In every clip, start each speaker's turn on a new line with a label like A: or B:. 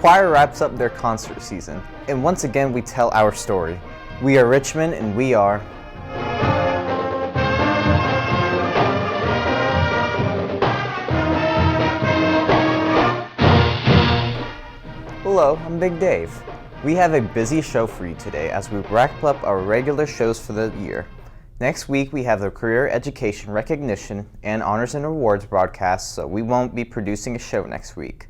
A: choir wraps up their concert season, and once again we tell our story. We are Richmond, and we are... Hello, I'm Big Dave. We have a busy show for you today as we wrap up our regular shows for the year. Next week we have the Career Education Recognition and Honors and Awards broadcast, so we won't be producing a show next week.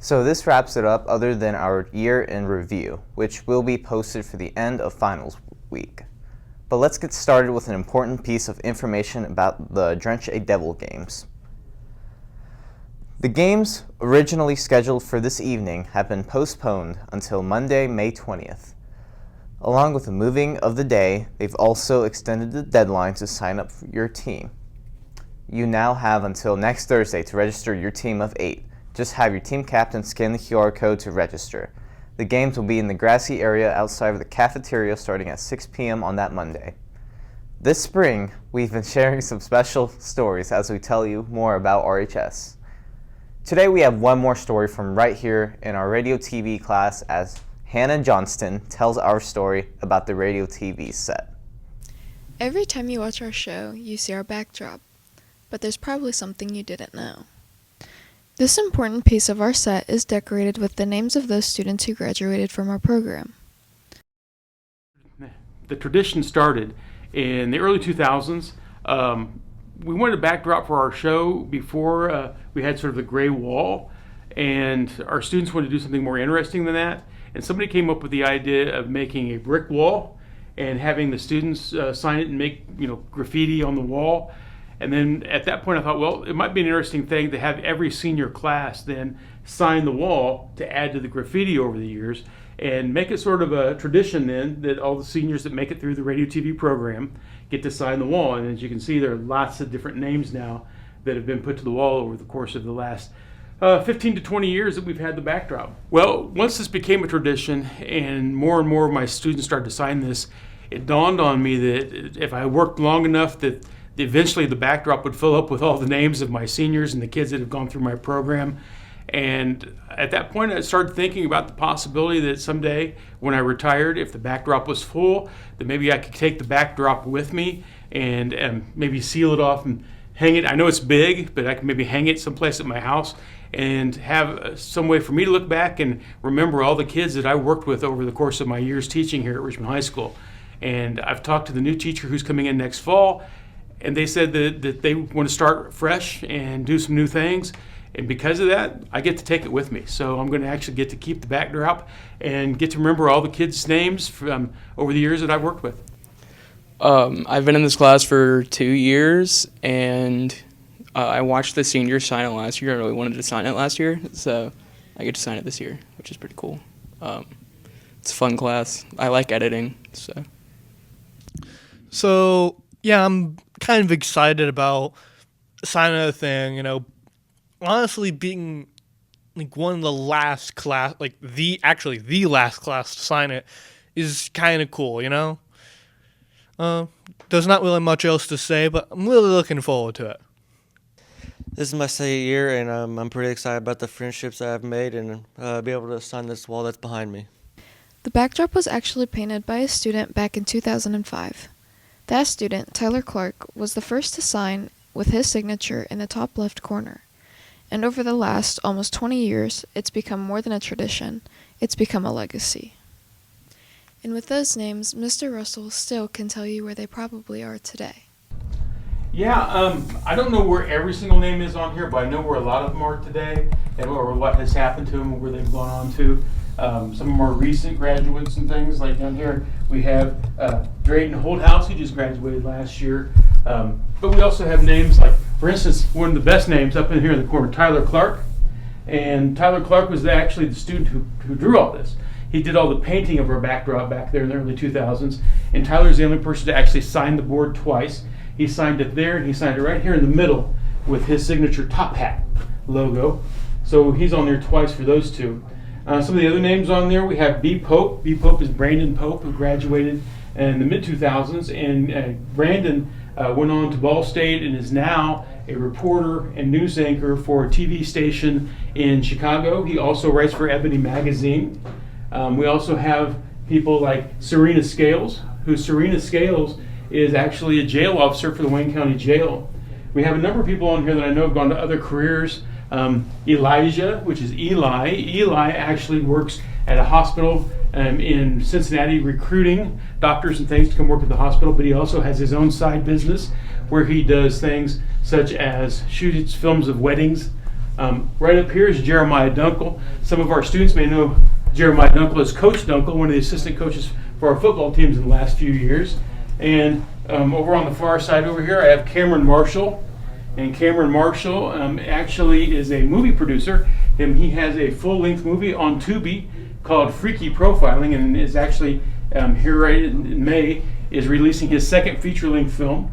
A: So this wraps it up other than our year in review, which will be posted for the end of finals week. But let's get started with an important piece of information about the Drench a Devil games. The games originally scheduled for this evening have been postponed until Monday, May 20th. Along with the moving of the day, they've also extended the deadline to sign up for your team. You now have until next Thursday to register your team of 8. Just have your team captain scan the QR code to register. The games will be in the grassy area outside of the cafeteria starting at 6 p.m. on that Monday. This spring, we've been sharing some special stories as we tell you more about RHS. Today we have one more story from right here in our radio TV class as Hannah Johnston tells our story about the radio TV set.
B: Every time you watch our show, you see our backdrop, but there's probably something you didn't know. This important piece of our set is decorated with the names of those students who graduated from our program.
C: The tradition started in the early 2000s. We wanted a backdrop for our show before we had sort of the gray wall, and our students wanted to do something more interesting than that. And somebody came up with the idea of making a brick wall and having the students sign it and make graffiti on the wall. And then at that point I thought, well, it might be an interesting thing to have every senior class then sign the wall to add to the graffiti over the years and make it sort of a tradition then that all the seniors that make it through the radio TV program get to sign the wall. And as you can see, there are lots of different names now that have been put to the wall over the course of the last 15 to 20 years that we've had the backdrop. Well, once this became a tradition and more of my students started to sign this, it dawned on me that if I worked long enough that eventually the backdrop would fill up with all the names of my seniors and the kids that have gone through my program. And at that point I started thinking about the possibility that someday when I retired, if the backdrop was full, that maybe I could take the backdrop with me and maybe seal it off and hang it. I know it's big, but I can maybe hang it someplace at my house and have some way for me to look back and remember all the kids that I worked with over the course of my years teaching here at Richmond High School. And I've talked to the new teacher who's coming in next fall, and they said that they want to start fresh and do some new things. And because of that, I get to take it with me. So I'm going to actually get to keep the backdrop and get to remember all the kids' names from over the years that I've worked with.
D: I've been in this class for 2 years, and I watched the seniors sign it last year. I really wanted to sign it last year, so I get to sign it this year, which is pretty cool. It's a fun class. I like editing,
E: So yeah, I'm kind of excited about signing the thing, honestly being like one of the last class, like the last class to sign it is kind of cool, There's not really much else to say, but I'm really looking forward to it.
F: This is my second year, and I'm pretty excited about the friendships that I've made and be able to sign this wall that's behind me.
B: The backdrop was actually painted by a student back in 2005. That student, Tyler Clark, was the first to sign with his signature in the top left corner. And over the last almost 20 years, it's become more than a tradition. It's become a legacy. And with those names, Mr. Russell still can tell you where they probably are today.
C: Yeah, I don't know where every single name is on here, but I know where a lot of them are today and or what has happened to them, where they've gone on to. Some of them are recent graduates and things. Like down here, we have Drayton Holdhouse, who just graduated last year. But we also have names like, for instance, one of the best names up in here in the corner, Tyler Clark. And Tyler Clark was actually the student who drew all this. He did all the painting of our backdrop back there in the early 2000s. And Tyler's the only person to actually sign the board twice. He signed it there, and he signed it right here in the middle with his signature top hat logo. So he's on there twice for those two. Some of the other names on there, we have B. Pope. B. Pope is Brandon Pope, who graduated in the mid-2000s. And Brandon went on to Ball State and is now a reporter and news anchor for a TV station in Chicago. He also writes for Ebony Magazine. We also have people like Serena Scales, who Serena Scales is actually a jail officer for the Wayne County Jail. We have a number of people on here that I know have gone to other careers. Elijah, which is Eli. Eli actually works at a hospital in Cincinnati, recruiting doctors and things to come work at the hospital, but he also has his own side business where he does things such as shoots films of weddings. Right up here is Jeremiah Dunkel. Some of our students may know Jeremiah Dunkel as Coach Dunkel, one of the assistant coaches for our football teams in the last few years. And over on the far side over here, I have Cameron Marshall. And Cameron Marshall actually is a movie producer, and he has a full-length movie on Tubi called Freaky Profiling, and is actually here right in May is releasing his second feature-length film.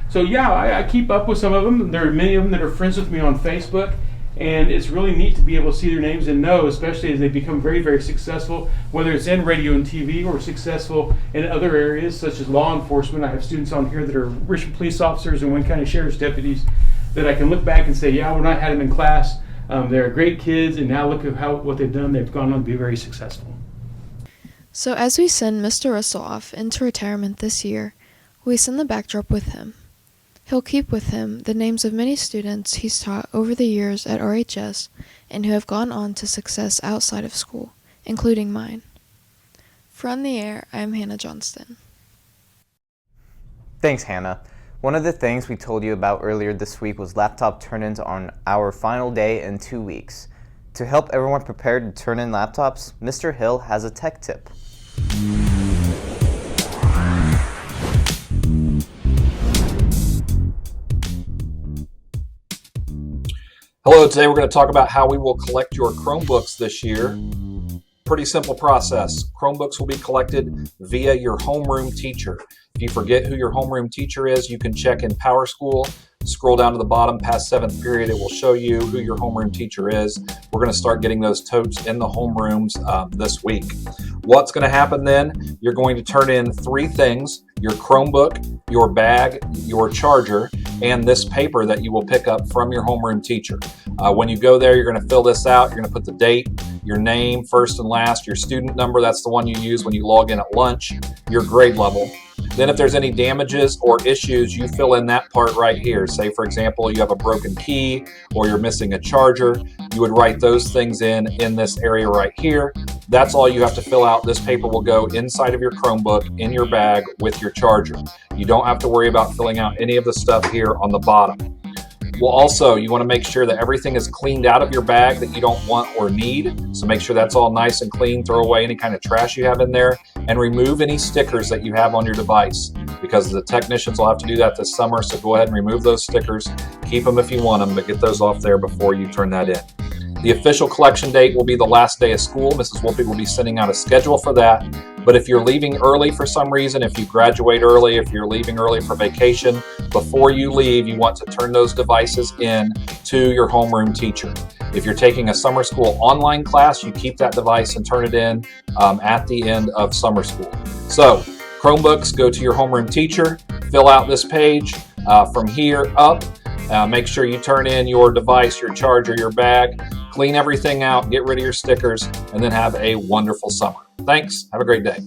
C: So yeah, I keep up with some of them. There are many of them that are friends with me on Facebook, and it's really neat to be able to see their names and know, especially as they become very, very successful, whether it's in radio and TV or successful in other areas such as law enforcement. I have students on here that are Richmond police officers and Wayne County Sheriff's deputies that I can look back and say, yeah, when I had them in class, they're great kids, and now look at what they've done. They've gone on to be very successful.
B: So as we send Mr. Russell off into retirement this year, we send the backdrop with him. He'll keep with him the names of many students he's taught over the years at RHS and who have gone on to success outside of school, including mine. From the air, I am Hannah Johnston.
A: Thanks, Hannah. One of the things we told you about earlier this week was laptop turn-ins on our final day in 2 weeks. To help everyone prepare to turn in laptops, Mr. Hill has a tech tip.
G: Hello, today we're going to talk about how we will collect your Chromebooks this year. Pretty simple process. Chromebooks will be collected via your homeroom teacher. If you forget who your homeroom teacher is, you can check in PowerSchool. Scroll down to the bottom past 7th period. It will show you who your homeroom teacher is. We're going to start getting those totes in the homerooms this week. What's going to happen then? You're going to turn in 3 things: your Chromebook, your bag, your charger, and this paper that you will pick up from your homeroom teacher. When you go there, you're going to fill this out. You're going to put the date, your name, first and last, your student number, that's the one you use when you log in at lunch, your grade level. Then if there's any damages or issues, you fill in that part right here. Say, for example, you have a broken key or you're missing a charger. You would write those things in this area right here. That's all you have to fill out. This paper will go inside of your Chromebook in your bag with your charger. You don't have to worry about filling out any of the stuff here on the bottom. Well, also, you want to make sure that everything is cleaned out of your bag that you don't want or need. So make sure that's all nice and clean. Throw away any kind of trash you have in there and remove any stickers that you have on your device, because the technicians will have to do that this summer. So go ahead and remove those stickers. Keep them if you want them, but get those off there before you turn that in. The official collection date will be the last day of school. Mrs. Wolpe will be sending out a schedule for that. But if you're leaving early for some reason, if you graduate early, if you're leaving early for vacation, before you leave, you want to turn those devices in to your homeroom teacher. If you're taking a summer school online class, you keep that device and turn it in at the end of summer school. So Chromebooks, go to your homeroom teacher, fill out this page from here up. Make sure you turn in your device, your charger, your bag, clean everything out, get rid of your stickers, and then have a wonderful summer. Thanks. Have a great day.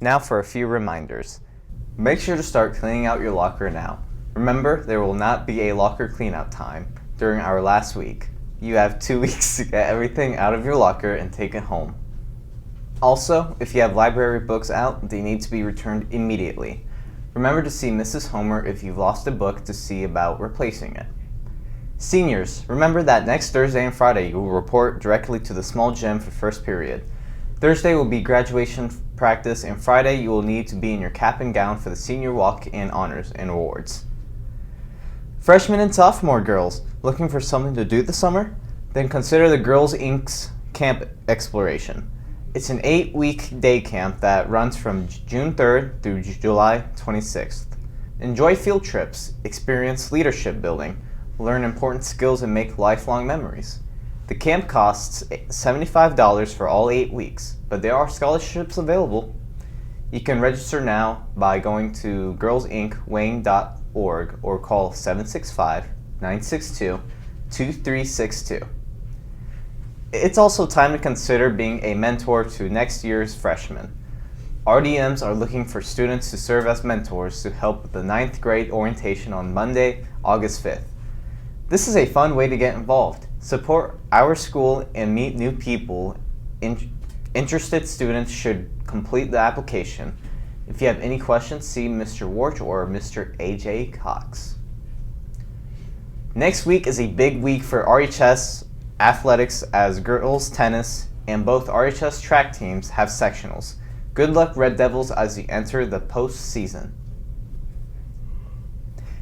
A: Now for a few reminders. Make sure to start cleaning out your locker now. Remember, there will not be a locker cleanout time during our last week. You have 2 weeks to get everything out of your locker and take it home. Also, if you have library books out, they need to be returned immediately. Remember to see Mrs. Homer if you've lost a book to see about replacing it. Seniors, remember that next Thursday and Friday you will report directly to the small gym for first period. Thursday will be graduation practice, and Friday you will need to be in your cap and gown for the senior walk and honors and awards. Freshmen and sophomore girls, looking for something to do this summer? Then consider the Girls Inc.'s Camp Exploration. It's an 8-week day camp that runs from June 3rd through July 26th. Enjoy field trips, experience leadership building, learn important skills, and make lifelong memories. The camp costs $75 for all 8 weeks, but there are scholarships available. You can register now by going to girlsincwayne.org or call 765-962-2362. It's also time to consider being a mentor to next year's freshmen. RDMs are looking for students to serve as mentors to help with the 9th grade orientation on Monday, August 5th. This is a fun way to get involved. Support our school and meet new people. Interested students should complete the application. If you have any questions, see Mr. Warch or Mr. AJ Cox. Next week is a big week for RHS athletics as girls tennis and both RHS track teams have sectionals. Good luck, Red Devils, as you enter the postseason.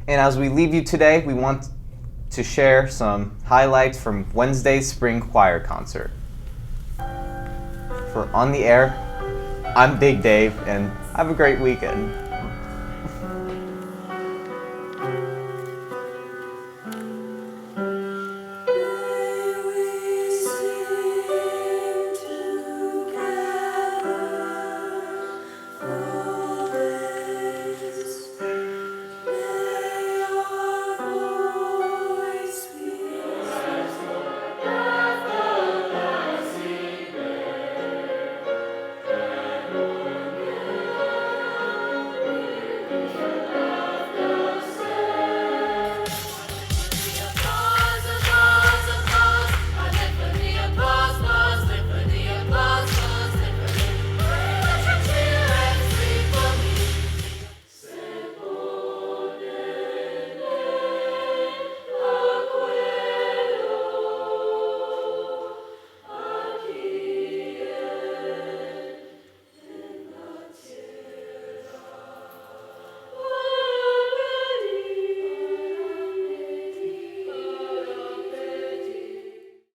A: And as we leave you today, we want to share some highlights from Wednesday's spring choir concert. For On the Air, I'm Big Dave, and have a great weekend.